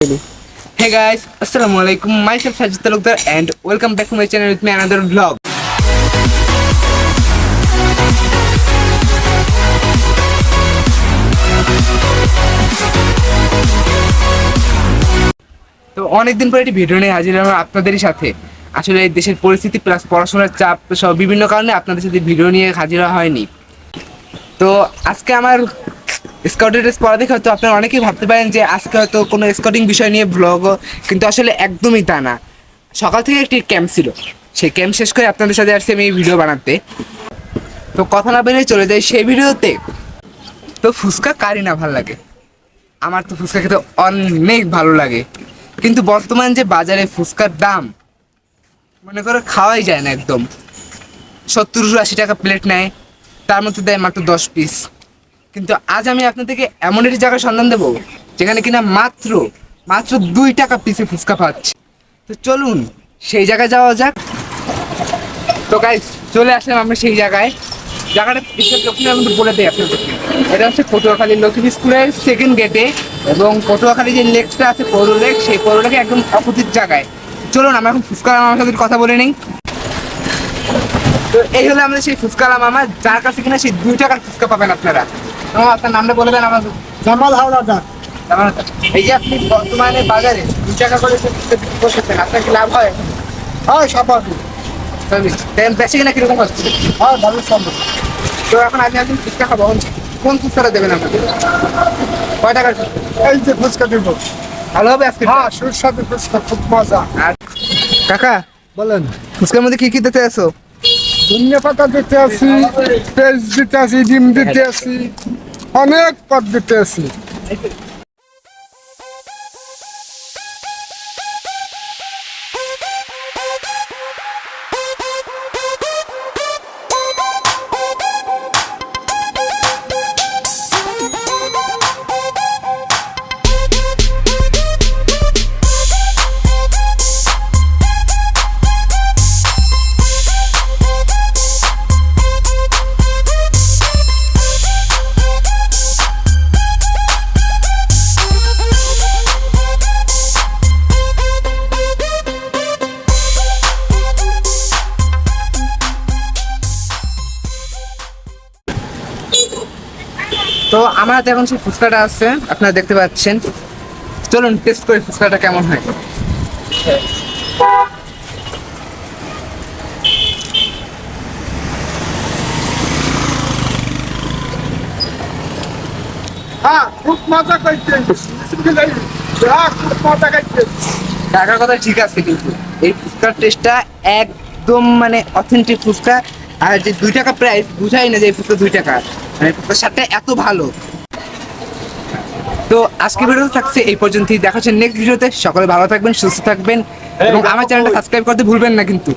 Hey guys, Assalamualaikum. Myself Sajid Talukdar and welcome back to my channel with me another vlog. তো অনেকদিন পরে একটি video নিয়ে হাজির হলাম আপনাদেরই সাথে। আসলে এই দেশের পরিস্থিতি প্লাস পড়াশোনার চাপ সব বিভিন্ন কারণে আপনাদের সাথে ভিডিও নিয়ে হাজির হওয়া হয়নি। তো আজকে আমার স্কাউটের ড্রেস পরা দেখে হয়তো আপনারা অনেকেই ভাবতে পারেন যে আজকে হয়তো কোনো স্কাউটিং বিষয় নিয়ে ব্লগ, কিন্তু আসলে একদমই তা না। সকাল থেকে একটি ক্যাম্প ছিল, সেই ক্যাম্প শেষ করে আপনাদের সাথে আসছি আমি এই ভিডিও বানাতে। তো কথা না বেরিয়ে চলে যাই সেই ভিডিওতে। তো ফুচকা কারই না ভালো লাগে, আমার তো ফুচকা খেতে অনেক ভালো লাগে, কিন্তু বর্তমান যে বাজারে ফুচকার দাম মনে করে খাওয়াই যায় না একদম। 70-80 টাকা প্লেট নেয়, তার মধ্যে দেয় মাত্র 10 পিস। কিন্তু আজ আমি আপনাদেরকে এমন একটি জায়গার সন্ধান দেবো যেখানে কিনা মাত্র 2 টাকা পিসে ফুচকা পাচ্ছি। তো চলুন সেই জায়গায় যাওয়া যাক। তো গাইস চলে আসলাম আমরা সেই জায়গায়। জায়গাটা আমি বলে দিই আপনাদেরকে, এটা হচ্ছে পটুয়াখালী লক্ষ্মী স্কুলের সেকেন্ড গেটে, এবং পটুয়াখালী যে লেকটা আছে পৌর লেক, সেই পৌর লেকে একদম অপোজিট জায়গায়। চলুন আমরা এখন ফুচকা আমার সাথে কথা বলে নিই। তো এই হলো আমাদের সেই ফুচকালা মামা, যার কাছে কিনা সেই 2 টাকার ফুচকা পাবেন আপনারা। মামা আপনার নামটা বলে দেন আমাদের। জামাল হাওলাদার। এই যে আপনি বর্তমানে বাজারে 2 টাকা করে ফুচকা বিক্রি করতেছেন, আপনার কি লাভ হয়? হ্যাঁ স্বাভাবিক। তেল বেশি কিনা কিরকম হচ্ছে? হ্যাঁ ভালো সম্ভব। তো এখন আমি একদিন ফুচকা খাবো, কোন ফুচকাটা দেবেন আমাকে? কয় টাকার ফুচকা? এই যে ফুচকা দিব। ভালো হবে আজকে? হ্যাঁ সুস্বাদু ফুচকা, খুব মজা। আর কাকা বলেন। ফুচকার মধ্যে কি কি দিতে আছো? ধনিয়া পাতা দিতে আছি, পেঁয়াজ দিতে আছি, ডিম দিতে আছি, অনেক পদ দিতে আছি। তো আমার হাতে এখন সেই ফুচকাটা আছে, আপনারা দেখতে পাচ্ছেন। চলুন টেস্ট করি ফুচকাটা কেমন হয়। হ্যাঁ খুব মজা করছে। হ্যাঁ খুব মজা করছে। টাকার কথা ঠিক আছে, কিন্তু এই ফুচকার টেস্টটা একদম মানে অথেন্টিক ফুচকা। আর যে 2 টাকা প্রাইস, বুঝাই না যে এই ফুচকা 2 টাকা, মানে ফুচকার স্বাদটা এত ভালো। তো আজকে ভিডিও থাকছে এই পর্যন্তই, দেখা হচ্ছে নেক্সট ভিডিওতে। সকলে ভালো থাকবেন, সুস্থ থাকবেন, এবং আমার চ্যানেলটা সাবস্ক্রাইব করতে ভুলবেন না কিন্তু।